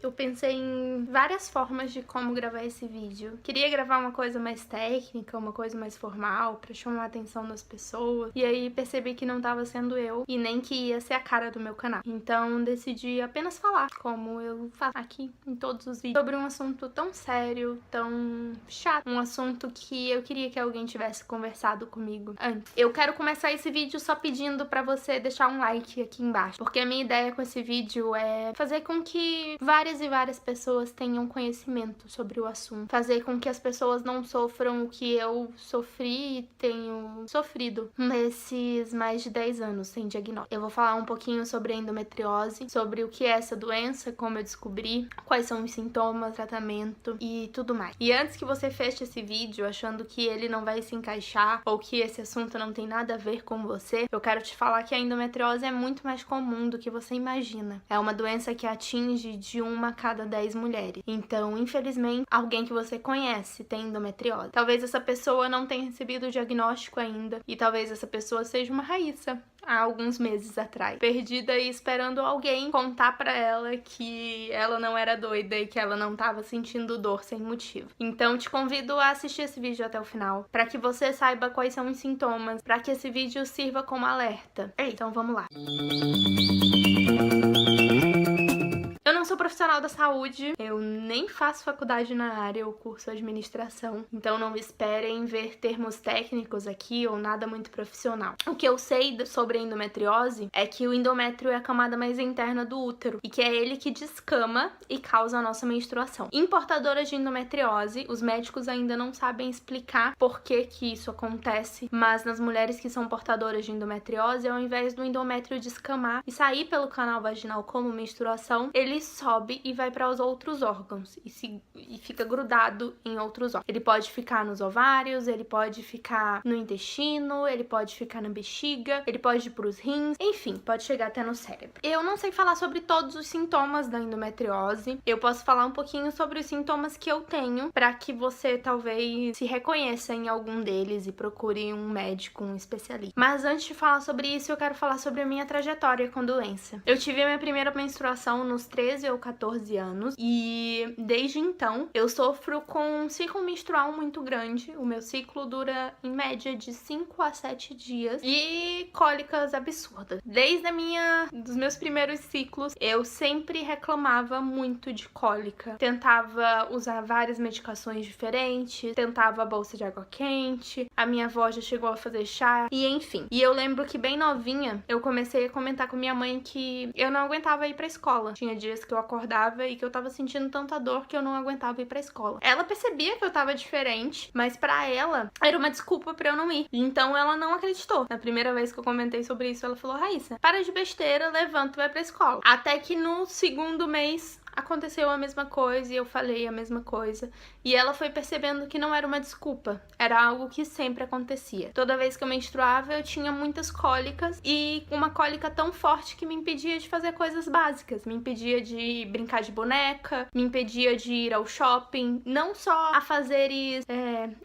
Eu pensei em várias formas de como gravar esse vídeo. Queria gravar uma coisa mais técnica, uma coisa mais formal, pra chamar a atenção das pessoas. E aí percebi que não tava sendo eu e nem que ia ser a cara do meu canal. Então decidi apenas falar, como eu faço aqui em todos os vídeos, sobre um assunto tão sério, tão chato. Um assunto que eu queria que alguém tivesse conversado comigo antes. Eu quero começar esse vídeo só pedindo pra você deixar um like aqui embaixo, porque a minha ideia com esse vídeo é fazer com que várias e várias pessoas tenham conhecimento sobre o assunto. Fazer com que as pessoas não sofram o que eu sofri e tenho sofrido nesses mais de 10 anos sem diagnóstico. Eu vou falar um pouquinho sobre endometriose, sobre o que é essa doença, como eu descobri, quais são os sintomas, tratamento e tudo mais. E antes que você feche esse vídeo achando que ele não vai se encaixar ou que esse assunto não tem nada a ver com você, eu quero te falar que a endometriose é muito mais comum do que você imagina. É uma doença que atinge de 1 a cada 10 mulheres. Então, infelizmente, alguém que você conhece tem endometriose. Talvez essa pessoa não tenha recebido o diagnóstico ainda e talvez essa pessoa seja uma Raíssa há alguns meses atrás, perdida e esperando alguém contar pra ela que ela não era doida e que ela não tava sentindo dor sem motivo. Então te convido a assistir esse vídeo até o final, pra que você saiba quais são os sintomas, pra que esse vídeo sirva como alerta. Então vamos lá. Eu não sou profissional da saúde, eu nem faço faculdade na área, eu curso administração, então não esperem ver termos técnicos aqui ou nada muito profissional. O que eu sei sobre a endometriose é que o endométrio é a camada mais interna do útero e que é ele que descama e causa a nossa menstruação. Em portadoras de endometriose, os médicos ainda não sabem explicar por que isso acontece, mas nas mulheres que são portadoras de endometriose, ao invés do endométrio descamar e sair pelo canal vaginal como menstruação, ele sobe e vai para os outros órgãos e fica grudado em outros órgãos. Ele pode ficar nos ovários, ele pode ficar no intestino, ele pode ficar na bexiga, ele pode ir pros rins, enfim, pode chegar até no cérebro. Eu não sei falar sobre todos os sintomas da endometriose, eu posso falar um pouquinho sobre os sintomas que eu tenho, para que você talvez se reconheça em algum deles e procure um médico, um especialista. Mas antes de falar sobre isso, eu quero falar sobre a minha trajetória com doença. Eu tive a minha primeira menstruação nos 13 ou 14 anos e desde então eu sofro com um ciclo menstrual muito grande. O meu ciclo dura em média de 5 a 7 dias e cólicas absurdas. Desde dos meus primeiros ciclos, eu sempre reclamava muito de cólica. Tentava usar várias medicações diferentes, tentava a bolsa de água quente, a minha avó já chegou a fazer chá e enfim. E eu lembro que bem novinha eu comecei a comentar com minha mãe que eu não aguentava ir pra escola. Tinha dias que eu acordava e que eu tava sentindo tanta dor que eu não aguentava ir pra escola. Ela percebia que eu tava diferente, mas pra ela era uma desculpa pra eu não ir. Então ela não acreditou. Na primeira vez que eu comentei sobre isso, ela falou: Raíssa, para de besteira, levanta e vai pra escola. Até que no segundo mês aconteceu a mesma coisa e eu falei a mesma coisa. E ela foi percebendo que não era uma desculpa, era algo que sempre acontecia. Toda vez que eu menstruava, eu tinha muitas cólicas e uma cólica tão forte que me impedia de fazer coisas básicas. Me impedia de brincar de boneca, me impedia de ir ao shopping, não só a fazeres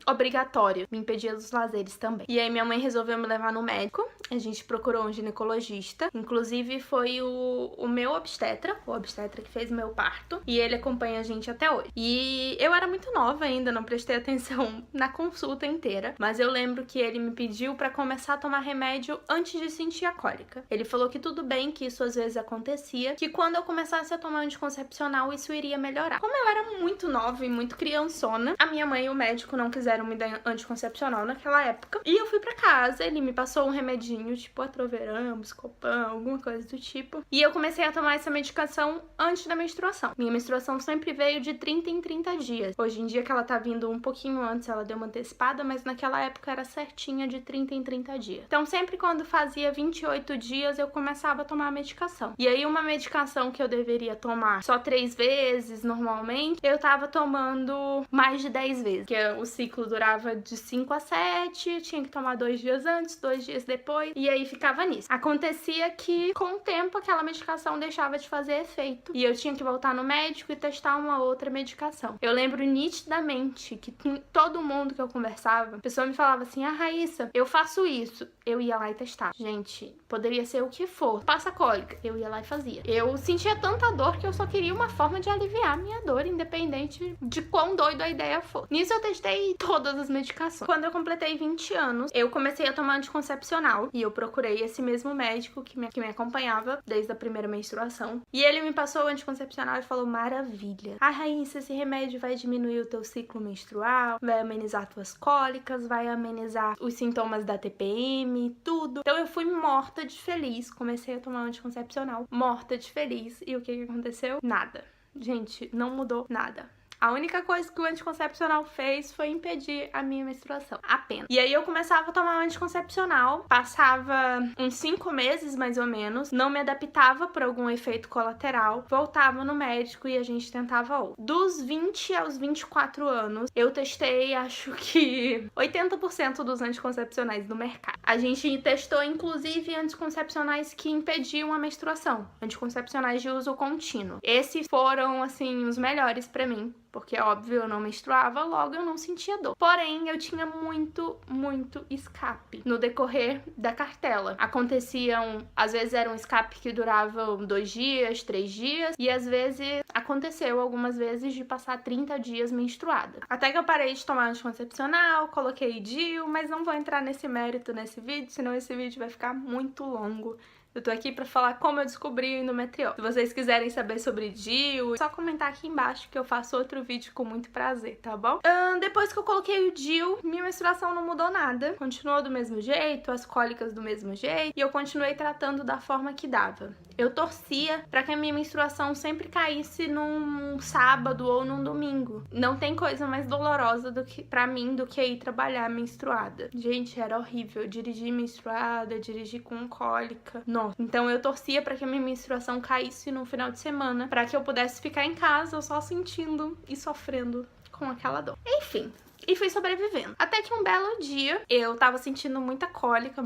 obrigatórios, me impedia dos lazeres também. E aí minha mãe resolveu me levar no médico, a gente procurou um ginecologista, inclusive foi o meu obstetra, o obstetra que fez meu parto, e ele acompanha a gente até hoje. E eu era muito nova ainda, não prestei atenção na consulta inteira, mas eu lembro que ele me pediu pra começar a tomar remédio antes de sentir a cólica. Ele falou que tudo bem, que isso às vezes acontecia, que quando eu começasse a tomar anticoncepcional isso iria melhorar. Como eu era muito nova e muito criançona, a minha mãe e o médico não quiseram me dar anticoncepcional naquela época, e eu fui pra casa, ele me passou um remedinho, tipo Atroveran, Buscopan, alguma coisa do tipo, e eu comecei a tomar essa medicação antes da menstruação. Minha menstruação sempre veio de 30 em 30 dias. Hoje em dia que ela tá vindo um pouquinho antes, ela deu uma antecipada, mas naquela época era certinha de 30 em 30 dias. Então sempre quando fazia 28 dias eu começava a tomar a medicação. E aí uma medicação que eu deveria tomar só 3 vezes normalmente, eu tava tomando mais de 10 vezes. Porque o ciclo durava de 5 a 7, tinha que tomar 2 dias antes, 2 dias depois, e aí ficava nisso. Acontecia que com o tempo aquela medicação deixava de fazer efeito e eu tinha que voltar no médico e testar uma outra medicação. Eu lembro nitidamente que todo mundo que eu conversava, a pessoa me falava assim: Raíssa, eu faço isso, eu ia lá e testava. Gente, poderia ser o que for. Passa cólica, eu ia lá e fazia. Eu sentia tanta dor que eu só queria uma forma de aliviar a minha dor, independente de quão doido a ideia for. Nisso eu testei todas as medicações. Quando eu completei 20 anos, eu comecei a tomar anticoncepcional e eu procurei esse mesmo médico que me acompanhava desde a primeira menstruação. E ele me passou o anticoncepcional e falou: maravilha. Ah, Raíssa, esse remédio vai diminuir o teu ciclo menstrual, vai amenizar tuas cólicas, vai amenizar os sintomas da TPM, tudo. Então eu fui morta de feliz, comecei a tomar anticoncepcional, morta de feliz. E o que aconteceu? Nada. Gente, não mudou nada. A única coisa que o anticoncepcional fez foi impedir a minha menstruação, apenas. E aí eu começava a tomar o anticoncepcional, passava uns 5 meses mais ou menos, não me adaptava por algum efeito colateral, voltava no médico e a gente tentava outro. Dos 20 aos 24 anos, eu testei, acho que 80% dos anticoncepcionais do mercado. A gente testou, inclusive, anticoncepcionais que impediam a menstruação, anticoncepcionais de uso contínuo. Esses foram, assim, os melhores pra mim. Porque, óbvio, eu não menstruava, logo eu não sentia dor. Porém, eu tinha muito escape no decorrer da cartela. Aconteciam, às vezes era um escape que durava 2 dias, 3 dias, e às vezes aconteceu algumas vezes de passar 30 dias menstruada. Até que eu parei de tomar anticoncepcional, coloquei DIU, mas não vou entrar nesse mérito nesse vídeo, senão esse vídeo vai ficar muito longo. Eu tô aqui pra falar como eu descobri a endometriose. Se vocês quiserem saber sobre DIU, é só comentar aqui embaixo que eu faço outro vídeo com muito prazer, tá bom? Depois que eu coloquei o DIU, minha menstruação não mudou nada. Continuou do mesmo jeito, as cólicas do mesmo jeito, e eu continuei tratando da forma que dava. Eu torcia pra que a minha menstruação sempre caísse num sábado ou num domingo. Não tem coisa mais dolorosa pra mim do que ir trabalhar menstruada. Gente, era horrível. Dirigir menstruada, dirigir com cólica. Nossa. Então eu torcia pra que a minha menstruação caísse no final de semana, pra que eu pudesse ficar em casa só sentindo e sofrendo com aquela dor. Enfim. E fui sobrevivendo. Até que um belo dia, eu tava sentindo muita cólica.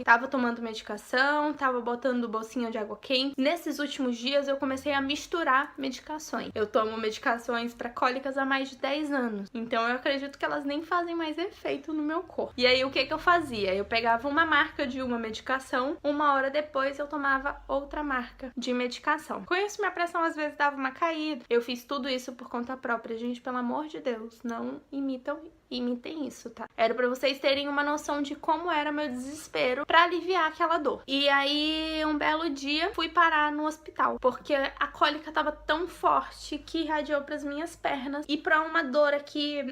Tava tomando medicação, tava botando bolsinha de água quente. Nesses últimos dias, eu comecei a misturar medicações. Eu tomo medicações pra cólicas há mais de 10 anos. Então eu acredito que elas nem fazem mais efeito no meu corpo. E aí, o que eu fazia? Eu pegava uma marca de uma medicação, 1 hora depois eu tomava outra marca de medicação. Com isso, minha pressão às vezes dava uma caída. Eu fiz tudo isso por conta própria. Gente, pelo amor de Deus, não imitem isso, tá? Era pra vocês terem uma noção de como era meu desespero pra aliviar aquela dor. E aí, um belo dia, fui parar no hospital, porque a cólica tava tão forte que irradiou pras minhas pernas e pra uma dor aqui,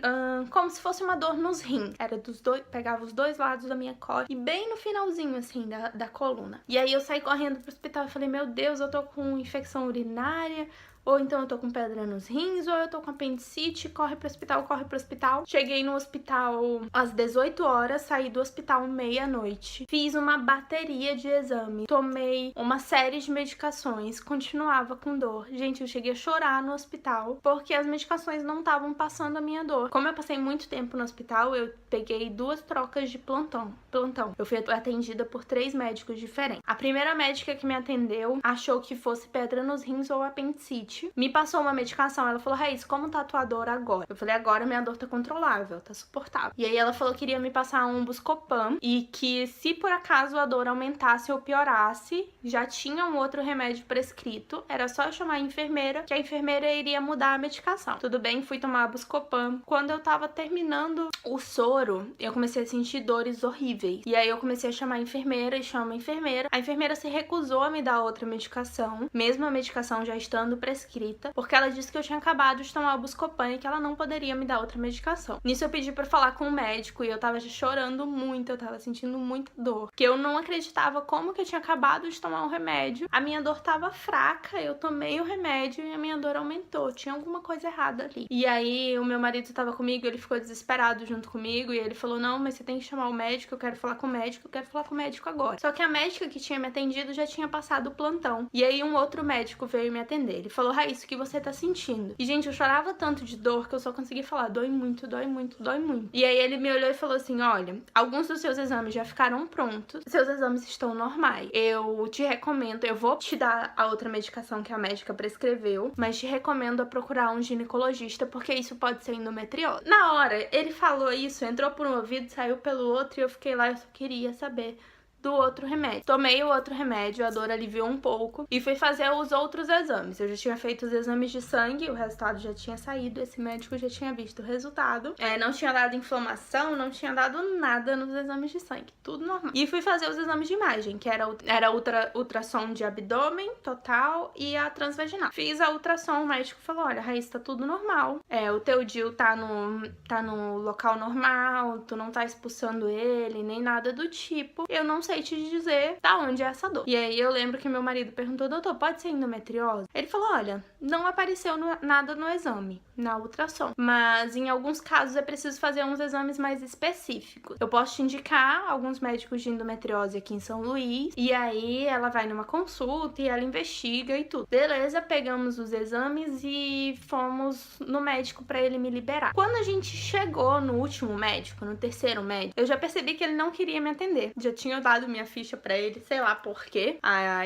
como se fosse uma dor nos rins. Era dos dois, pegava os 2 lados da minha cólica e bem no finalzinho, assim, da coluna. E aí eu saí correndo pro hospital e falei: meu Deus, eu tô com infecção urinária, ou então eu tô com pedra nos rins, ou eu tô com apendicite, corre pro hospital. Cheguei no hospital às 18 horas, saí do hospital meia-noite. Fiz uma bateria de exame, tomei uma série de medicações, continuava com dor. Gente, eu cheguei a chorar no hospital, porque as medicações não estavam passando a minha dor. Como eu passei muito tempo no hospital, eu peguei 2 trocas de plantão. Eu fui atendida por 3 médicos diferentes. A primeira médica que me atendeu achou que fosse pedra nos rins ou apendicite. Me passou uma medicação, ela falou: Raíssa, como tá a tua dor agora? Eu falei: agora minha dor tá controlável, tá suportável. E aí ela falou que iria me passar um Buscopan e que se por acaso a dor aumentasse ou piorasse, já tinha um outro remédio prescrito, era só eu chamar a enfermeira, que a enfermeira iria mudar a medicação. Tudo bem, fui tomar Buscopan. Quando eu tava terminando o soro, eu comecei a sentir dores horríveis. E aí eu comecei a chamar a enfermeira e chamo a enfermeira. A enfermeira se recusou a me dar outra medicação, mesmo a medicação já estando prescrita, porque ela disse que eu tinha acabado de tomar o Buscopan e que ela não poderia me dar outra medicação. Nisso eu pedi pra falar com o médico e eu tava já chorando muito, eu tava sentindo muita dor, porque eu não acreditava como que eu tinha acabado de tomar um remédio, a minha dor tava fraca, eu tomei o remédio e a minha dor aumentou, tinha alguma coisa errada ali. E aí o meu marido tava comigo, ele ficou desesperado junto comigo e ele falou: não, mas você tem que chamar o médico, eu quero falar com o médico, eu quero falar com o médico agora. Só que a médica que tinha me atendido já tinha passado o plantão, e aí um outro médico veio me atender. Ele falou: Raíssa, o que você tá sentindo? E, gente, eu chorava tanto de dor que eu só consegui falar, dói muito, dói muito, dói muito. E aí ele me olhou e falou assim, olha, alguns dos seus exames já ficaram prontos, seus exames estão normais. Eu te recomendo, eu vou te dar a outra medicação que a médica prescreveu, mas te recomendo a procurar um ginecologista, porque isso pode ser endometriose. Na hora, ele falou isso, entrou por um ouvido, saiu pelo outro, e eu fiquei lá, eu só queria saber do outro remédio. Tomei o outro remédio, a dor aliviou um pouco e fui fazer os outros exames. Eu já tinha feito os exames de sangue, o resultado já tinha saído, esse médico já tinha visto o resultado. Não tinha dado inflamação, não tinha dado nada nos exames de sangue, tudo normal. E fui fazer os exames de imagem, que era ultrassom de abdômen total e a transvaginal. Fiz a ultrassom, o médico falou, olha, Raíssa, tá tudo normal. O teu DIU tá no local normal, tu não tá expulsando ele, nem nada do tipo. Eu não sei te dizer da onde é essa dor. E aí eu lembro que meu marido perguntou, doutor, pode ser endometriose? Ele falou, olha, não apareceu nada no exame, na ultrassom, mas em alguns casos é preciso fazer uns exames mais específicos. Eu posso te indicar alguns médicos de endometriose aqui em São Luís, e aí ela vai numa consulta e ela investiga e tudo. Beleza, pegamos os exames e fomos no médico pra ele me liberar. Quando a gente chegou no último médico, no terceiro médico, eu já percebi que ele não queria me atender. Já tinha dado minha ficha pra ele, sei lá por quê. A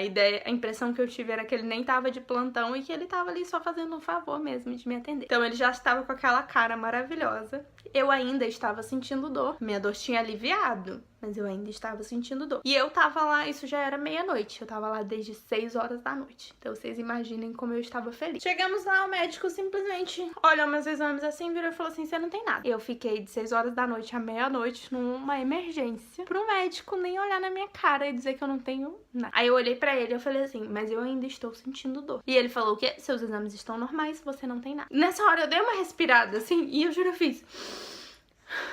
impressão que eu tive era que ele nem tava de plantão e que ele tava ali só fazendo um favor mesmo de me atender. Então ele já estava com aquela cara maravilhosa. Eu ainda estava sentindo dor. Minha dor tinha aliviado, mas eu ainda estava sentindo dor. E eu tava lá, isso já era meia-noite. Eu tava lá desde 6 horas da noite. Então vocês imaginem como eu estava feliz. Chegamos lá, o médico simplesmente olhou meus exames assim, virou e falou assim, você não tem nada. Eu fiquei de 6 horas da noite à meia-noite numa emergência pro médico nem olhar na minha cara e dizer que eu não tenho nada. Aí eu olhei pra ele e eu falei assim, mas eu ainda estou sentindo dor. E ele falou, o quê? Seus exames estão normais, você não tem nada. Nessa hora eu dei uma respirada assim e eu juro, eu fiz...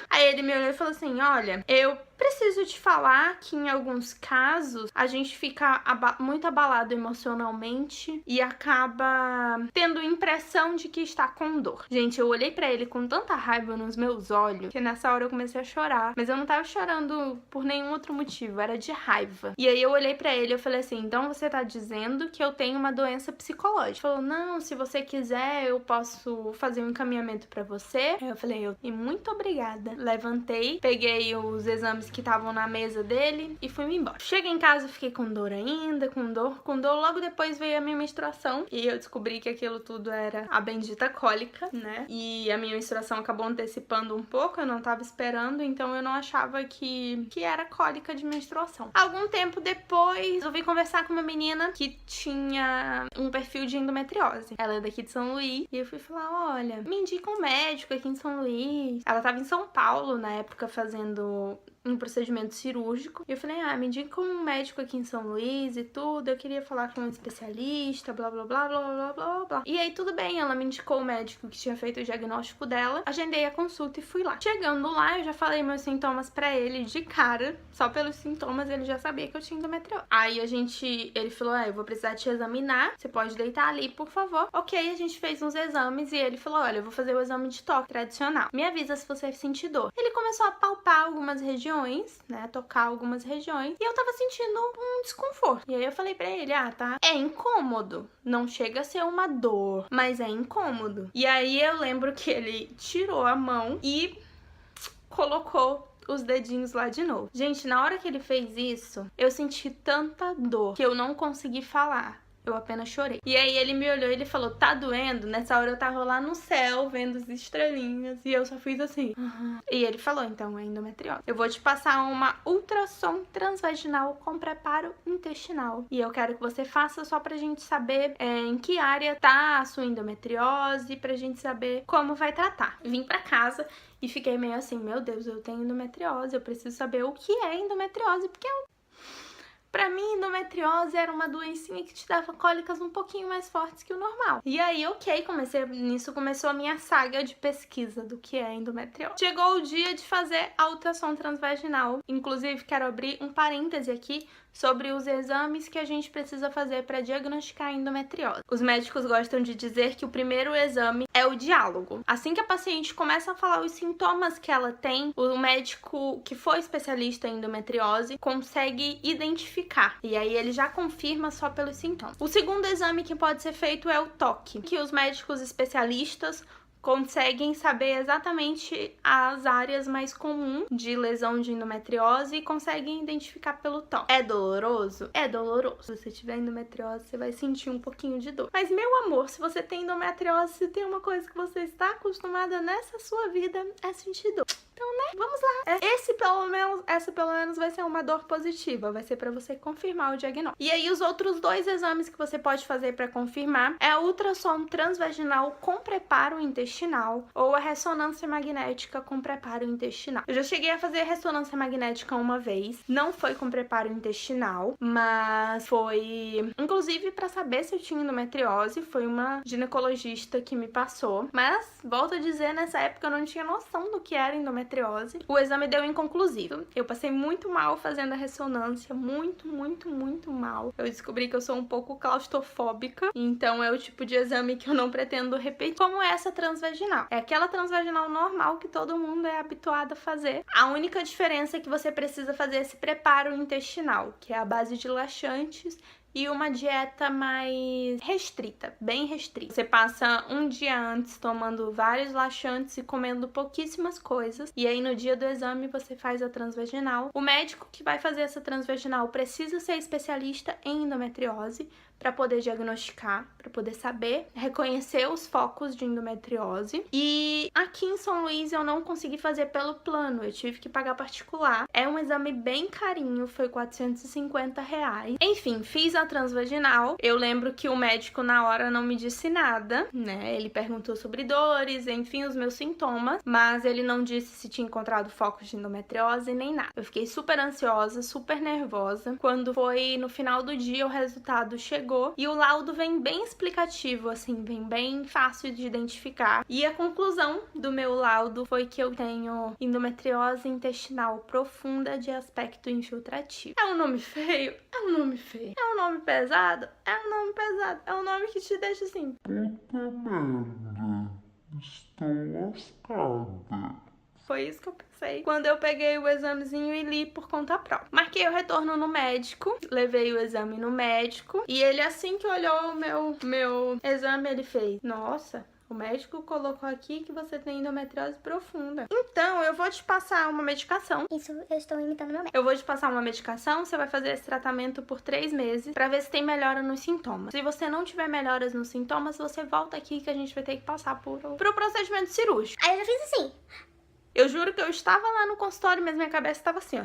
Aí ele me olhou e falou assim, olha, eu preciso te falar que em alguns casos a gente fica muito abalado emocionalmente e acaba tendo impressão de que está com dor. Gente, eu olhei pra ele com tanta raiva nos meus olhos que nessa hora eu comecei a chorar. Mas eu não tava chorando por nenhum outro motivo, era de raiva. E aí eu olhei pra ele e eu falei assim, então você tá dizendo que eu tenho uma doença psicológica? Ele falou, não, se você quiser eu posso fazer um encaminhamento pra você. Aí eu falei, e muito obrigada. Levantei, peguei os exames que estavam na mesa dele e fui-me embora. Cheguei em casa, fiquei com dor ainda, com dor. Logo depois veio a minha menstruação e eu descobri que aquilo tudo era a bendita cólica, né? E a minha menstruação acabou antecipando um pouco, eu não tava esperando, então eu não achava que era cólica de menstruação. Algum tempo depois, resolvi conversar com uma menina que tinha um perfil de endometriose. Ela é daqui de São Luís e eu fui falar, olha, me indica um médico aqui em São Luís. Ela tava em São Paulo na época fazendo um procedimento cirúrgico. E eu falei, me indica um médico aqui em São Luís e tudo, eu queria falar com um especialista, blá, blá, blá, blá, blá, blá, blá. E aí tudo bem, ela me indicou o médico que tinha feito o diagnóstico dela, agendei a consulta e fui lá. Chegando lá, eu já falei meus sintomas pra ele de cara, só pelos sintomas ele já sabia que eu tinha endometriose. Aí ele falou, eu vou precisar te examinar, você pode deitar ali, por favor. Ok, a gente fez uns exames e ele falou, olha, eu vou fazer o exame de toque tradicional. Me avisa se você sentir dor. Ele começou a palpar algumas regiões, né, tocar algumas regiões, e eu tava sentindo um desconforto. E aí eu falei pra ele, tá, é incômodo, não chega a ser uma dor, mas é incômodo. E aí eu lembro que ele tirou a mão e colocou os dedinhos lá de novo. Gente, na hora que ele fez isso, eu senti tanta dor que eu não consegui falar. Eu apenas chorei. E aí ele me olhou e ele falou, tá doendo? Nessa hora eu tava lá no céu, vendo as estrelinhas, e eu só fiz assim. E ele falou, então é endometriose. Eu vou te passar uma ultrassom transvaginal com preparo intestinal. E eu quero que você faça só pra gente saber em que área tá a sua endometriose, pra gente saber como vai tratar. Vim pra casa e fiquei meio assim, meu Deus, eu tenho endometriose, eu preciso saber o que é endometriose, porque pra mim, endometriose era uma doencinha que te dava cólicas um pouquinho mais fortes que o normal. E aí, nisso começou a minha saga de pesquisa do que é endometriose. Chegou o dia de fazer a ultrassom transvaginal. Inclusive, quero abrir um parêntese aqui sobre os exames que a gente precisa fazer para diagnosticar a endometriose. Os médicos gostam de dizer que o primeiro exame é o diálogo. Assim que a paciente começa a falar os sintomas que ela tem, o médico que foi especialista em endometriose consegue identificar, e aí ele já confirma só pelos sintomas. O segundo exame que pode ser feito é o toque, que os médicos especialistas conseguem saber exatamente as áreas mais comuns de lesão de endometriose e conseguem identificar pelo toque. É doloroso? É doloroso. Se você tiver endometriose, você vai sentir um pouquinho de dor. Mas, meu amor, se você tem endometriose, se tem uma coisa que você está acostumada nessa sua vida, é sentir dor. Então, né? Vamos lá. Essa pelo menos vai ser uma dor positiva. Vai ser pra você confirmar o diagnóstico. E aí, os outros dois exames que você pode fazer pra confirmar é a ultrassom transvaginal com preparo intestinal ou a ressonância magnética com preparo intestinal. Eu já cheguei a fazer ressonância magnética uma vez. Não foi com preparo intestinal, mas foi, inclusive, pra saber se eu tinha endometriose. Foi uma ginecologista que me passou. Mas, volto a dizer, nessa época eu não tinha noção do que era endometriose. O exame deu inconclusivo. Eu passei muito mal fazendo a ressonância, muito mal. Eu descobri que eu sou um pouco claustrofóbica, então é o tipo de exame que eu não pretendo repetir, como essa transvaginal. É aquela transvaginal normal que todo mundo é habituado a fazer. A única diferença é que você precisa fazer esse preparo intestinal, que é a base de laxantes e uma dieta mais restrita, bem restrita. Você passa um dia antes tomando vários laxantes e comendo pouquíssimas coisas, e aí no dia do exame você faz a transvaginal. O médico que vai fazer essa transvaginal precisa ser especialista em endometriose para poder diagnosticar, para poder saber, reconhecer os focos de endometriose. E aqui em São Luís eu não consegui fazer pelo plano, eu tive que pagar particular. É um exame bem carinho, foi R$450. Enfim, fiz a transvaginal. Eu lembro que o médico na hora não me disse nada, né? Ele perguntou sobre dores, enfim, os meus sintomas, mas ele não disse se tinha encontrado focos de endometriose nem nada. Eu fiquei super ansiosa, super nervosa. Quando foi no final do dia, o resultado chegou e o laudo vem bem explicativo, assim, vem bem fácil de identificar. E a conclusão do meu laudo foi que eu tenho endometriose intestinal profunda de aspecto infiltrativo. É um nome feio? É um nome feio. É um nome pesado? É um nome pesado. É um nome que te deixa assim: puta merda, estou lascada. Foi isso que eu pensei quando eu peguei o examezinho e li por conta própria. Marquei o retorno no médico, levei o exame no médico e ele, assim que olhou o meu exame, ele fez: nossa, o médico colocou aqui que você tem endometriose profunda. Então, eu vou te passar uma medicação. Isso, eu estou imitando meu médico. Eu vou te passar uma medicação, você vai fazer esse tratamento por 3 meses pra ver se tem melhora nos sintomas. Se você não tiver melhoras nos sintomas, você volta aqui que a gente vai ter que passar pro procedimento cirúrgico. Aí eu já fiz assim. Eu juro que eu estava lá no consultório, mas minha cabeça estava assim, ó.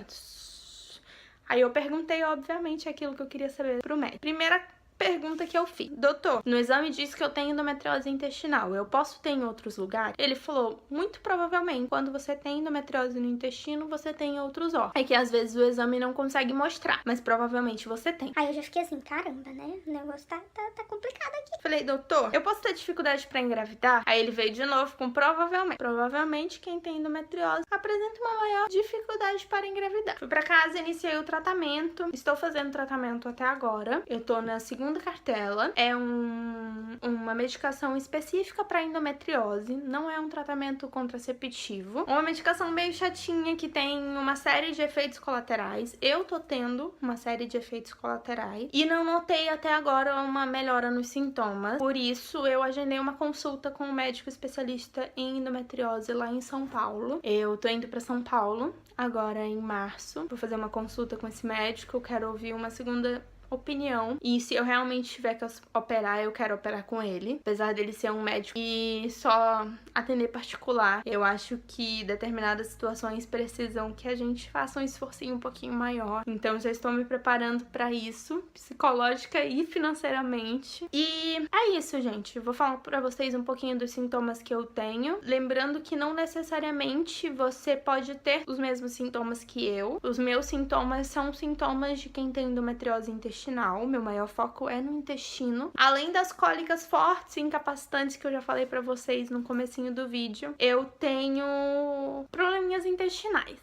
Aí eu perguntei, obviamente, aquilo que eu queria saber pro médico. Primeira pergunta que eu fiz: doutor, no exame diz que eu tenho endometriose intestinal, eu posso ter em outros lugares? Ele falou: muito provavelmente, quando você tem endometriose no intestino, você tem em outros órgãos. É que às vezes o exame não consegue mostrar, mas provavelmente você tem. Aí eu já fiquei assim: caramba, né? O negócio tá complicado aqui. Falei: doutor, eu posso ter dificuldade pra engravidar? Aí ele veio de novo com provavelmente. Provavelmente quem tem endometriose apresenta uma maior dificuldade para engravidar. Fui pra casa, iniciei o tratamento. Estou fazendo tratamento até agora. Eu tô na segunda cartela. É uma medicação específica para endometriose, não é um tratamento contraceptivo. Uma medicação meio chatinha que tem uma série de efeitos colaterais. Eu tô tendo uma série de efeitos colaterais e não notei até agora uma melhora nos sintomas. Por isso, eu agendei uma consulta com um médico especialista em endometriose lá em São Paulo. Eu tô indo para São Paulo agora em março. Vou fazer uma consulta com esse médico. Eu quero ouvir uma segunda opinião, e se eu realmente tiver que operar, eu quero operar com ele, apesar dele ser um médico e só atender particular. Eu acho que determinadas situações precisam que a gente faça um esforcinho um pouquinho maior, então já estou me preparando para isso, psicológica e financeiramente. E é isso, gente. Vou falar para vocês um pouquinho dos sintomas que eu tenho, lembrando que não necessariamente você pode ter os mesmos sintomas que eu. Os meus sintomas são sintomas de quem tem endometriose intestinal. intestinal, meu maior foco é no intestino. Além das cólicas fortes e incapacitantes que eu já falei pra vocês no comecinho do vídeo, eu tenho probleminhas intestinais.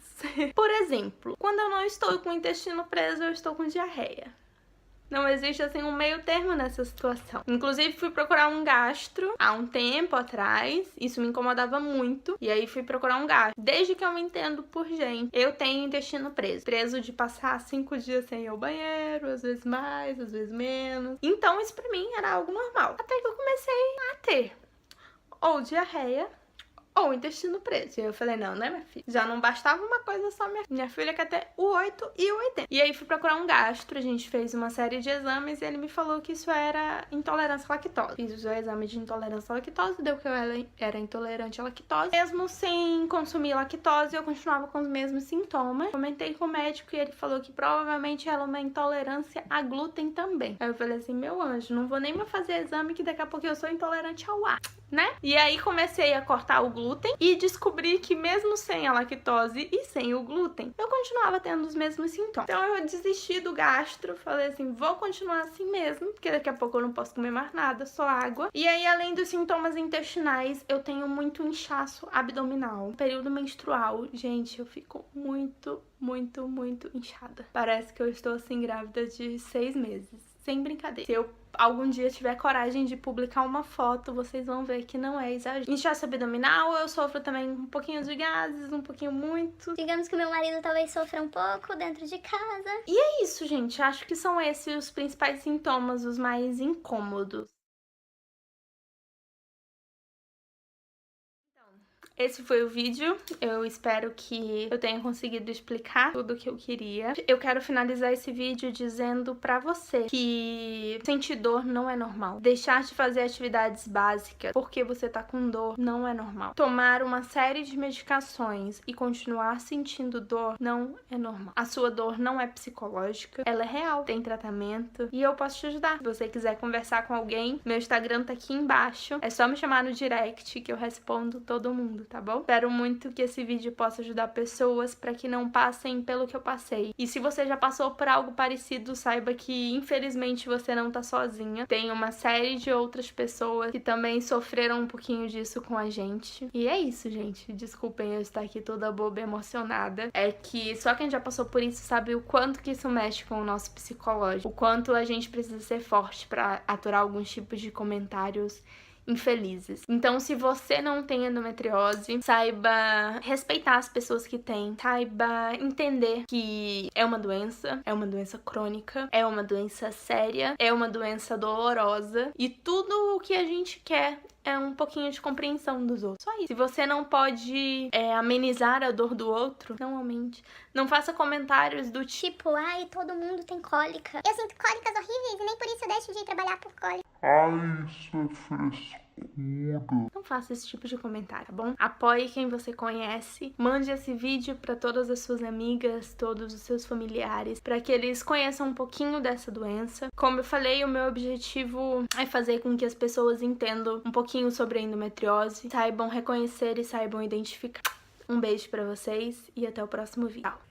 Por exemplo, quando eu não estou com o intestino preso, eu estou com diarreia. Não existe, assim, um meio termo nessa situação. Inclusive, fui procurar um gastro há um tempo atrás. Isso me incomodava muito. E aí, fui procurar um gastro. Desde que eu me entendo por gente, eu tenho intestino preso. Preso de passar 5 dias sem ir ao banheiro, às vezes mais, às vezes menos. Então, isso pra mim era algo normal. Até que eu comecei a ter ou diarreia ou intestino preso. E eu falei, não, né, minha filha? Já não bastava uma coisa só, minha filha quer ter o 8 e o 80. E aí fui procurar um gastro, a gente fez uma série de exames e ele me falou que isso era intolerância à lactose. Fiz o exame de intolerância à lactose, deu que eu era intolerante à lactose. Mesmo sem consumir lactose, eu continuava com os mesmos sintomas. Comentei com o médico e ele falou que provavelmente era uma intolerância a glúten também. Aí eu falei assim, meu anjo, não vou nem mais fazer exame que daqui a pouco eu sou intolerante ao ar, né? E aí comecei a cortar o glúten e descobri que mesmo sem a lactose e sem o glúten, eu continuava tendo os mesmos sintomas. Então eu desisti do gastro, falei assim, vou continuar assim mesmo, porque daqui a pouco eu não posso comer mais nada, só água. E aí, além dos sintomas intestinais, eu tenho muito inchaço abdominal. Período menstrual, gente, eu fico muito inchada. Parece que eu estou assim grávida de 6 meses. Sem brincadeira. Se eu algum dia tiver coragem de publicar uma foto, vocês vão ver que não é exagero. Inchaço abdominal, eu sofro também um pouquinho de gases, um pouquinho muito. Digamos que o meu marido talvez sofra um pouco dentro de casa. E é isso, gente. Acho que são esses os principais sintomas, os mais incômodos. Esse foi o vídeo, eu espero que eu tenha conseguido explicar tudo o que eu queria. Eu quero finalizar esse vídeo dizendo pra você que sentir dor não é normal. Deixar de fazer atividades básicas porque você tá com dor não é normal. Tomar uma série de medicações e continuar sentindo dor não é normal. A sua dor não é psicológica, ela é real, tem tratamento e eu posso te ajudar. Se você quiser conversar com alguém, meu Instagram tá aqui embaixo, é só me chamar no direct que eu respondo todo mundo. Tá bom? Espero muito que esse vídeo possa ajudar pessoas para que não passem pelo que eu passei. E se você já passou por algo parecido, saiba que infelizmente você não tá sozinha. Tem uma série de outras pessoas que também sofreram um pouquinho disso com a gente. E é isso, gente. Desculpem eu estar aqui toda boba e emocionada. É que só quem já passou por isso sabe o quanto que isso mexe com o nosso psicológico. O quanto a gente precisa ser forte para aturar alguns tipos de comentários infelizes. Então, se você não tem endometriose, saiba respeitar as pessoas que têm, saiba entender que é uma doença crônica, é uma doença séria, é uma doença dolorosa e tudo o que a gente quer é um pouquinho de compreensão dos outros. Só isso. Se você não pode amenizar a dor do outro, não aumente. Não faça comentários do tipo, ai, todo mundo tem cólica. Eu sinto cólicas horríveis e nem por isso eu deixo de ir trabalhar por cólica. Ai, isso é frescura. Não faça esse tipo de comentário, tá bom? Apoie quem você conhece. Mande esse vídeo para todas as suas amigas, todos os seus familiares, para que eles conheçam um pouquinho dessa doença. Como eu falei, o meu objetivo é fazer com que as pessoas entendam um pouquinho sobre a endometriose, saibam reconhecer e saibam identificar. Um beijo para vocês e até o próximo vídeo. Tchau!